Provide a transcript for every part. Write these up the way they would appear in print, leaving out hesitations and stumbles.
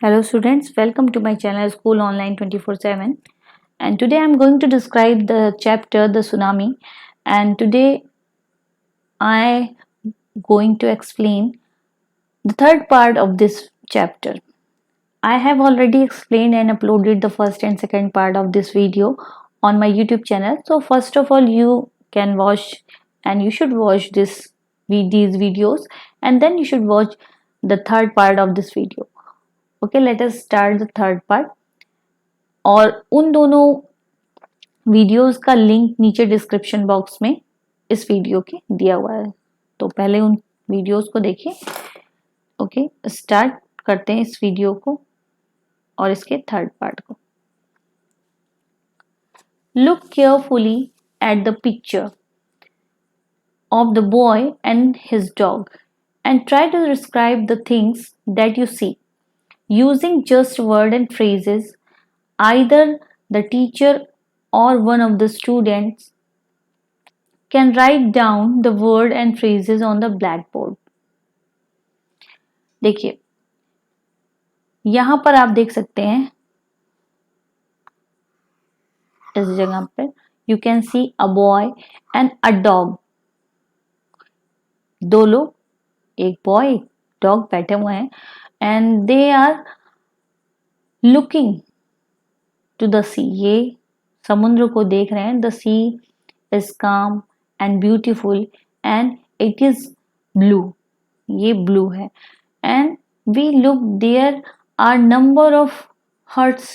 Hello students, welcome to my channel School Online 24/7, and today I am going to describe the chapter The Tsunami, and today I am going to explain the third part of this chapter. I have already explained and uploaded the first and second part of this video on my YouTube channel. So first of all you can watch and you should watch these videos, and then you should watch the third part of this video. Okay, let us start the third part. और उन दोनों videos का link नीचे description box में इस video के दिया हुआ है, तो पहले उन वीडियोस को देखिए. ओके, स्टार्ट करते हैं इस वीडियो को और इसके थर्ड पार्ट को. Look carefully at the picture of the boy and his dog and try to describe the things that you see using just words and phrases. Either the teacher or one of the students can write down the word and phrases on the blackboard. देखिए यहां पर आप देख सकते हैं इस जगह पर you can see a boy and a dog. दो लोग, एक बॉय एक डॉग बैठे हुए हैं and they are looking to the sea. ये समुद्र को देख रहे हैं. The sea is calm and beautiful and it is blue. ये blue है. And we look, there are number of huts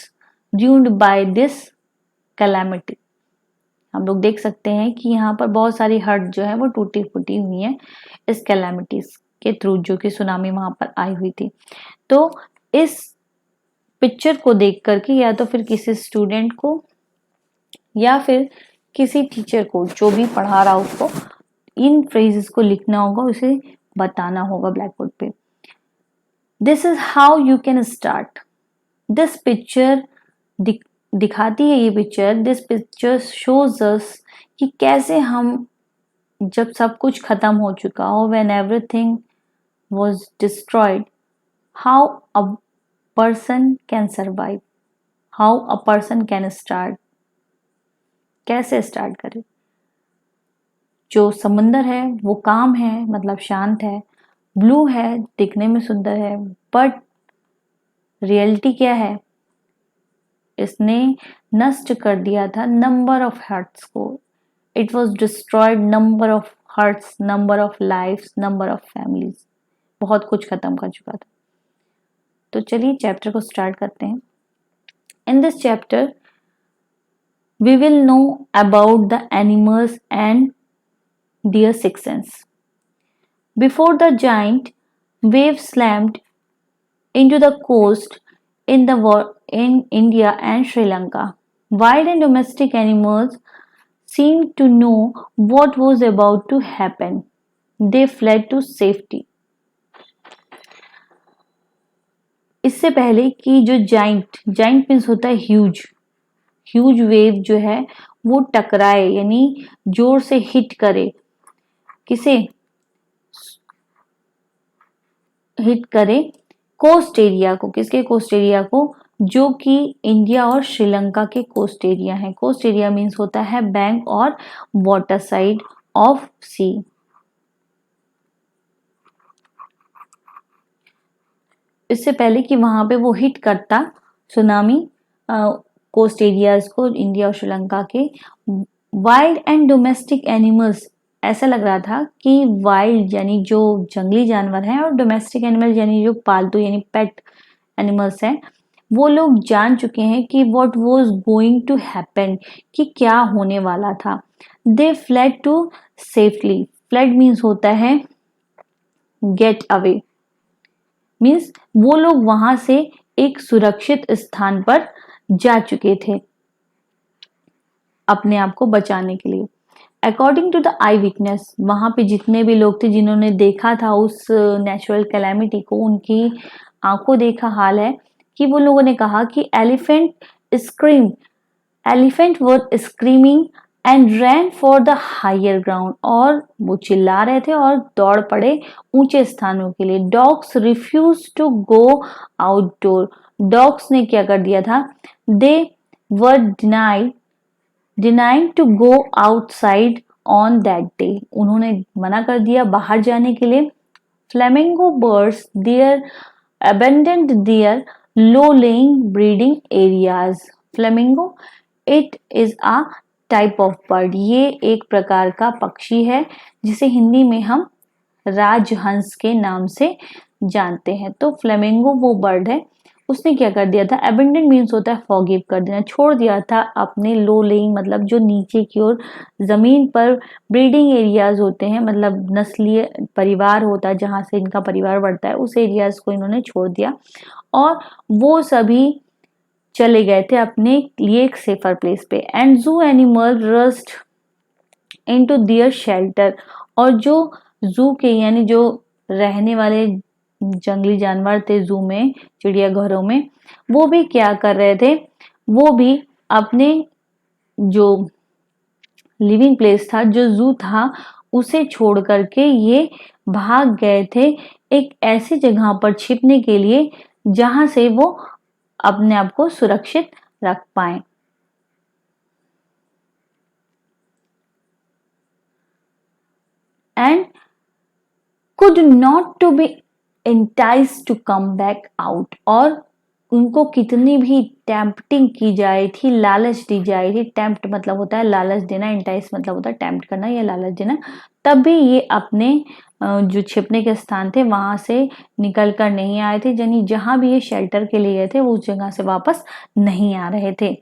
ruined by this calamity. हम लोग देख सकते हैं कि यहाँ पर बहुत सारी हट जो है वो टूटी फूटी हुई हैं इस कैलामिटीज के थ्रू, जो कि सुनामी वहां पर आई हुई थी. तो इस पिक्चर को देख करके या तो फिर किसी स्टूडेंट को या फिर किसी टीचर को, जो भी पढ़ा रहा उसको इन फ्रेजेस को लिखना होगा, उसे बताना होगा ब्लैक बोर्ड पे. This is how you can start. This picture दिखाती है ये picture. This picture shows us कि कैसे हम, जब सब कुछ खत्म हो चुका हो, when everything was destroyed, how a person can survive, how a person can start. कैसे स्टार्ट करे. जो समंदर है वो काम है, मतलब शांत है, ब्लू है, दिखने में सुंदर है, बट रियलिटी क्या है, इसने नष्ट कर दिया था नंबर ऑफ हार्ट्स को. It was destroyed number of hearts, number of lifes, number of families. बहुत कुछ खत्म कर चुका था. तो चलिए चैप्टर को स्टार्ट करते हैं. In this chapter we will know about the animals and their sixth sense. Before the giant wave slammed into the coast in India and Sri Lanka, wild and domestic animals seemed to know what was about to happen. They fled to safety. इससे पहले कि जो giant means होता है huge wave जो है वो टकराए, यानी जोर से हिट करे. किसे हिट करे? कोस्ट एरिया को. किसके कोस्ट एरिया को? जो कि इंडिया और श्रीलंका के कोस्ट एरिया है. कोस्ट एरिया मीन्स होता है बैंक और वाटर साइड ऑफ सी. इससे पहले कि वहां पे वो हिट करता सुनामी कोस्ट एरियाज को, इंडिया और श्रीलंका के. वाइल्ड एंड डोमेस्टिक एनिमल्स, ऐसा लग रहा था कि वाइल्ड यानी जो जंगली जानवर हैं और डोमेस्टिक एनिमल यानी जो पालतू यानी पेट एनिमल्स हैं, वो लोग जान चुके हैं कि what was going to happen, कि क्या होने वाला था. They fled to safely. Fled means होता है गेट अवे, मीन्स वो लोग वहां से एक सुरक्षित स्थान पर जा चुके थे अपने आप को बचाने के लिए. According to the eyewitness, वहां पे जितने भी लोग थे जिन्होंने देखा था उस नेचुरल कैलामिटी को, उनकी आंखों देखा हाल है कि वो लोगों ने कहा कि elephant were screaming and ran for the higher ground, और वो चिल्ला रहे थे और दौड़ पड़े ऊंचे स्थानों के लिए। Dogs refuse to go outdoor, dogs ने क्या कर दिया था, they were denied to go outside on that day, उन्होंने मना कर दिया बाहर जाने के लिए। Flamingo birds there abandoned their low-lying breeding areas. Flamingo, it is a type of bird. ये एक प्रकार का पक्षी है जिसे हिंदी में हम राजहंस के नाम से जानते हैं। तो फ्लेमिंगो वो बर्ड है, उसने क्या कर दिया था, अबेंडन मीन्स होता है फॉरगिव कर देना, छोड़ दिया था अपने लो लेइंग मतलब जो नीचे की ओर जमीन पर ब्रीडिंग एरियाज होते हैं, मतलब नस्लीय परिवार होता है जहां से इनका परिवार बढ़ता है, उस एरियाज को इन्होंने छोड़ दिया और वो सभी चले गए थे अपने लिए एक सेफर प्लेस पे। एंड जू animal rust into their shelter, और जो जू के यानी जो रहने वाले जंगली जानवर थे जू में, चिड़ियाघरों में, वो भी क्या कर रहे थे, वो भी अपने जो लिविंग प्लेस था, जो जू था, उसे छोड़ करके ये भाग गए थे एक ऐसी जगह पर छिपने के लिए जहां से वो अपने आप को सुरक्षित रख पाए। And could not to be enticed to come back out, और उनको कितनी भी टेम्पटिंग की जाए थी, लालच दी जाए थी, टेम्प्ट मतलब होता है लालच देना, इंटाइस मतलब होता है टेम्प्ट करना या लालच देना, तब भी ये अपने जो छिपने के स्थान थे वहां से निकल कर नहीं आए थे, यानी जहां भी ये शेल्टर के लिए गए थे वो उस जगह से वापस नहीं आ रहे थे।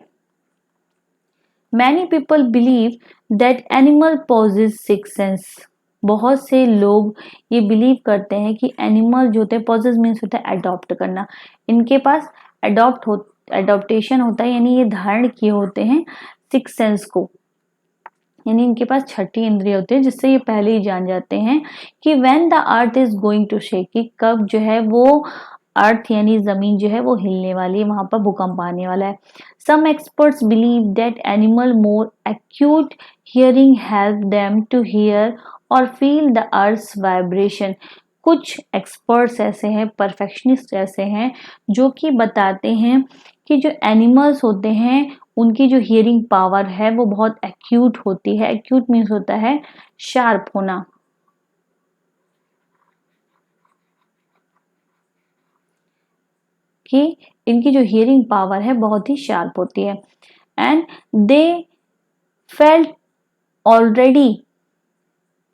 Many people believe that animal possess sixth sense, बहुत से लोग ये बिलीव करते हैं कि एनिमल जो होते हैं, पॉजेस मीन्स होता है अडॉप्ट करना, इनके पास अडॉप्टेशन होता है, यानी ये धारण किए होते हैं सिक्स सेंस को, यानी इनके पास छठी इंद्रिय होती है जिससे ये पहले ही जान जाते हैं कि when the earth is going to shake, कि कब जो है वो अर्थ यानी जमीन जो है वो हिलने वाली है, वहां पर भूकंप आने वाला है। Some experts believe that animal more acute hearing help them to hear और फील द अर्थ वाइब्रेशन। कुछ एक्सपर्ट्स ऐसे हैं, परफेक्शनिस्ट ऐसे हैं जो कि बताते हैं कि जो एनिमल्स होते हैं उनकी जो हियरिंग पावर है वो बहुत एक्यूट होती है। एक्यूट मीन्स होता है शार्प होना, कि इनकी जो हियरिंग पावर है बहुत ही शार्प होती है। एंड दे फेल्ट ऑलरेडी,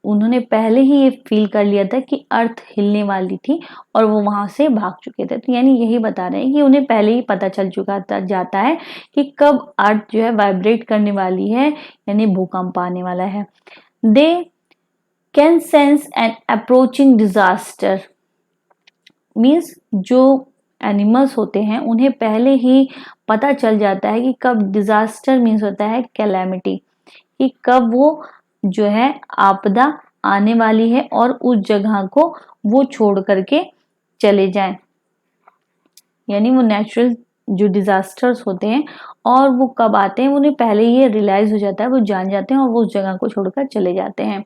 उन्होंने पहले ही ये फील कर लिया था कि अर्थ हिलने वाली थी और वो वहां से भाग चुके थे। तो यानी यही बता रहे हैं कि उन्हें पहले ही पता चल चुका जाता है कि कब अर्थ जो है वाइब्रेट करने वाली है, यानी भूकंप आने वाला है। They can sense an approaching disaster, means जो एनिमल्स होते हैं उन्हें पहले ही पता चल जाता है कि कब डिजास्टर मीन्स होता है कैलेमिटी, कि कब वो जो है आपदा आने वाली है और उस जगह को वो छोड़ करके चले जाएं, यानी वो नेचुरल जो डिजास्टर्स होते हैं और वो कब आते हैं उन्हें पहले ही रियलाइज हो जाता है, वो जान जाते हैं और वो उस जगह को छोड़कर चले जाते हैं।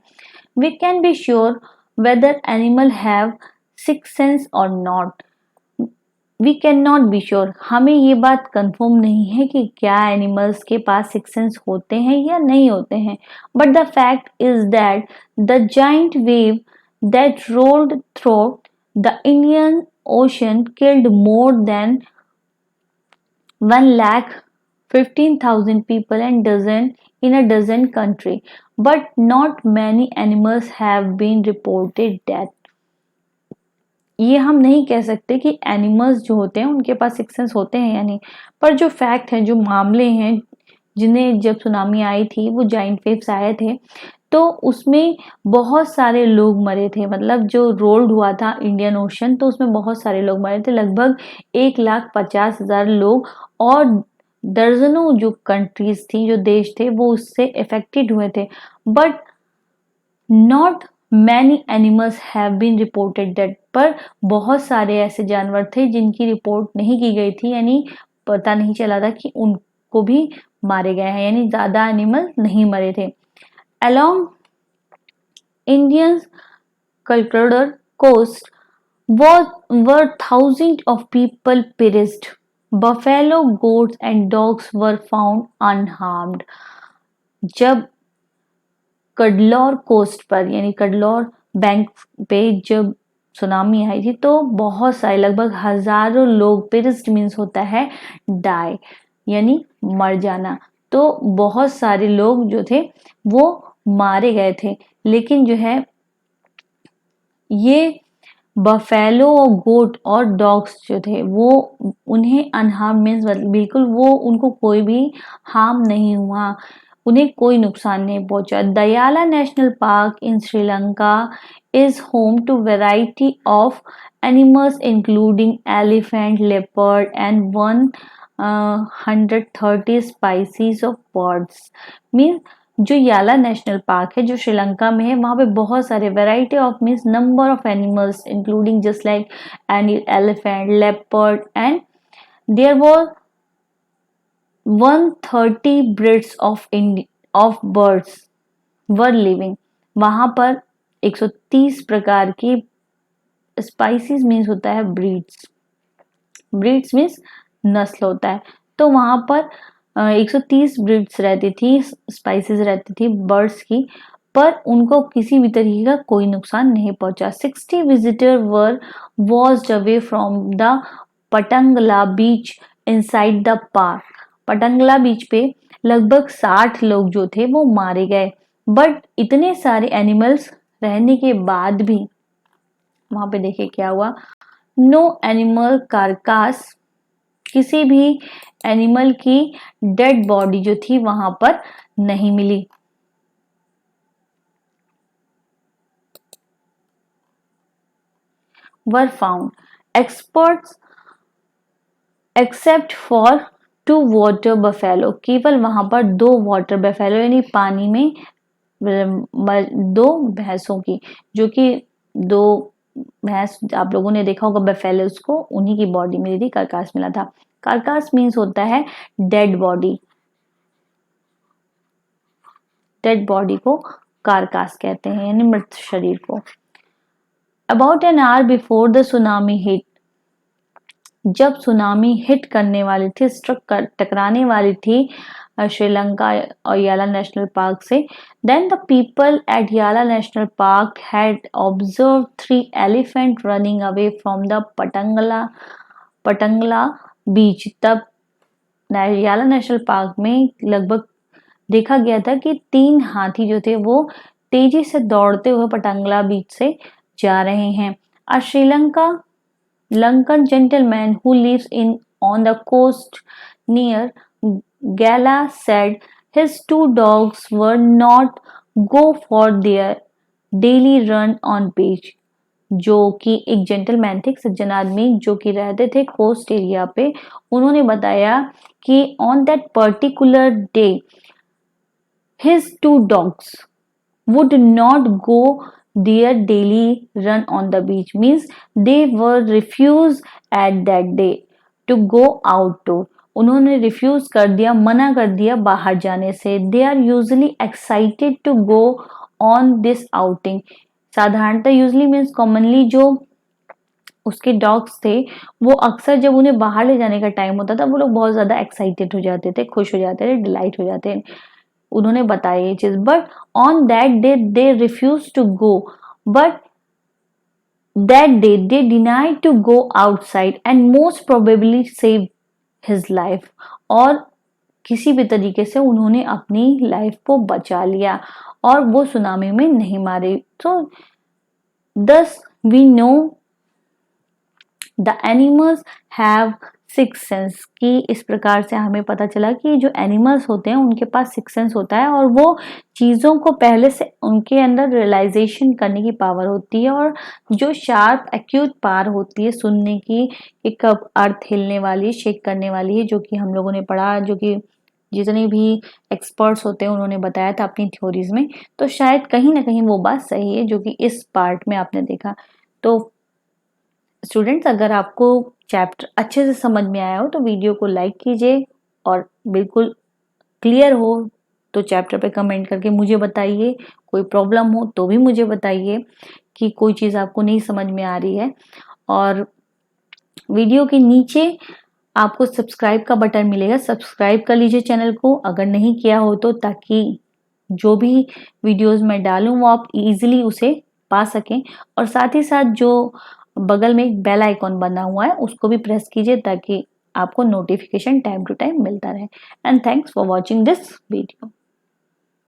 We can be sure whether animal have six sense और not, we can not be sure, हमें ये बात कंफर्म नहीं है कि क्या एनिमल्स के पास सिक्स सेंस होते हैं या नहीं होते हैं, but the fact is that the giant wave that rolled through the Indian ocean killed more than 1,15,000 people and in a dozen country, but not many animals have been reported death. ये हम नहीं कह सकते कि animals जो होते हैं उनके पास सिक्स सेंस होते हैं या नहीं, पर जो फैक्ट है, जो मामले हैं जिन्हें जब सुनामी आई थी, वो जाइंट वेव्स आए थे तो उसमें बहुत सारे लोग मरे थे, मतलब जो रोल्ड हुआ था इंडियन ओशन तो उसमें बहुत सारे लोग मरे थे, लगभग 1,50,000 लोग, और दर्जनों जो कंट्रीज थी, जो देश थे, वो उससे इफेक्टेड हुए थे, but not many animals have been reported dead, पर बहुत सारे ऐसे जानवर थे जिनकी रिपोर्ट नहीं की गई थी, यानी पता नहीं चला था कि उनको भी मारे गए हैं, यानी ज्यादा एनिमल नहीं मरे थे। Along Indian cultural coast were thousands of people perished. Buffalo, goats and dogs were found unharmed. जब कडलौर कोस्ट पर यानी कडलौर बैंक पे जब सुनामी आई थी तो बहुत सारे लगभग हजारों लोग, पेरिस्ट मीन्स होता है डाई यानी मर जाना, तो बहुत सारे लोग जो थे वो मारे गए थे। लेकिन जो है ये बफेलो और गोट और डॉग्स जो थे वो उन्हें अनहार्म मीन्स बिल्कुल वो उनको कोई भी हार्म नहीं हुआ, उन्हें कोई नुकसान नहीं पहुंचा। दयाला national park in Sri Lanka is home to variety of animals including elephant, leopard and 130 species of birds. Means जो याला नेशनल पार्क है जो श्रीलंका में है, वहां पे बहुत सारे variety of means number of animals including just like elephant, leopard and there were 130 breeds of birds were living. वहां पर 130 प्रकार की स्पाइसीज मीन्स होता है ब्रीड्स, ब्रीड्स मीन्स नस्ल होता है, तो वहां पर 130 ब्रीड्स रहती थी, स्पाइसेस रहती थी बर्ड्स की, पर उनको किसी भी तरीके का कोई नुकसान नहीं पहुंचा। 60 visitor were washed away from the Patanangala beach inside the park. Patanangala beach पे लगभग 60 लोग जो थे वो मारे गए, बट इतने सारे एनिमल्स रहने के बाद भी वहां पे देखिए क्या हुआ, नो एनिमल कारकास, किसी भी एनिमल की डेड बॉडी जो थी वहां पर नहीं मिली। Were found experts except for 2 water buffalo, केवल वहां पर 2 वाटर बफेलो यानी पानी में 2 भैंसों की, जो कि 2 भैंस आप लोगों ने देखा होगा बफेलोस को, उन्हीं की बॉडी मिली थी, कार्कास मिला था। कार्कास मीन्स होता है डेड बॉडी, डेड बॉडी को कार्कास कहते हैं यानी मृत शरीर को। About an hour before the tsunami hit, जब सुनामी हिट करने वाली थी, टकराने वाली थी श्रीलंका और याला नेशनल पार्क से, then the people at Yala national park had observe 3 elephant running away from the Patanangala beach. तब याला नेशनल पार्क में लगभग देखा गया था कि 3 हाथी जो थे वो तेजी से दौड़ते हुए पटंगला बीच से जा रहे हैं। अ Sri Lanka Lankan gentleman who lives on the coast near Gala said his 2 dogs were not go for their daily run on beach। जो कि एक जेंटलमैन थे, एक सज्जन आदमी जो कि रहते थे कोस्ट एरिया पे, उन्होंने बताया कि on that particular day his 2 dogs would not go their daily run on the beach, means they were refused at that day to go outdoor। उन्होंने रिफ्यूज कर दिया, मना कर दिया बाहर जाने से। They are usually excited to go on this outing. साधारणतः यूजली मीन्स कॉमनली जो उसके डॉग्स थे वो अक्सर जब उन्हें बाहर ले जाने का टाइम होता था वो लोग बहुत ज्यादा एक्साइटेड हो जाते थे, खुश हो जाते थे, डिलाइट हो जाते थे, उन्होंने बताया ये चीज। But on that day they refuse to go, but that day they denied to go outside and most probably save his life. और किसी भी तरीके से उन्होंने अपनी लाइफ को बचा लिया और वो सुनामी में नहीं मारे। तो thus we know the animals have 6 sense, की इस प्रकार से हमें पता चला कि जो एनिमल्स होते हैं उनके पास 6 सेंस होता है और वो चीज़ों को पहले से उनके अंदर रियलाइजेशन करने की पावर होती है, और जो शार्प एक्यूट पावर होती है सुनने की कि कब अर्थ हिलने वाली है, शेक करने वाली है, जो कि हम लोगों ने पढ़ा, जो कि जितने भी एक्सपर्ट्स होते हैं उन्होंने बताया था अपनी थ्योरीज में। तो शायद कहीं ना कहीं वो बात सही है जो कि इस पार्ट में आपने देखा। तो स्टूडेंट्स, अगर आपको चैप्टर अच्छे से समझ में आया हो तो वीडियो को लाइक कीजिए और बिल्कुल क्लियर हो तो चैप्टर पे कमेंट करके मुझे बताइए, कोई प्रॉब्लम हो तो भी मुझे बताइए कि कोई चीज़ आपको नहीं समझ में आ रही है। और वीडियो के नीचे आपको सब्सक्राइब का बटन मिलेगा, सब्सक्राइब कर लीजिए चैनल को अगर नहीं किया हो तो, ताकि जो भी वीडियोस मैं डालूं वो आप इजीली उसे पा सकें। और साथ ही साथ जो बगल में एक बेल आइकॉन बना हुआ है उसको भी प्रेस कीजिए ताकि आपको नोटिफिकेशन टाइम टू टाइम मिलता रहे। And thanks for watching this video.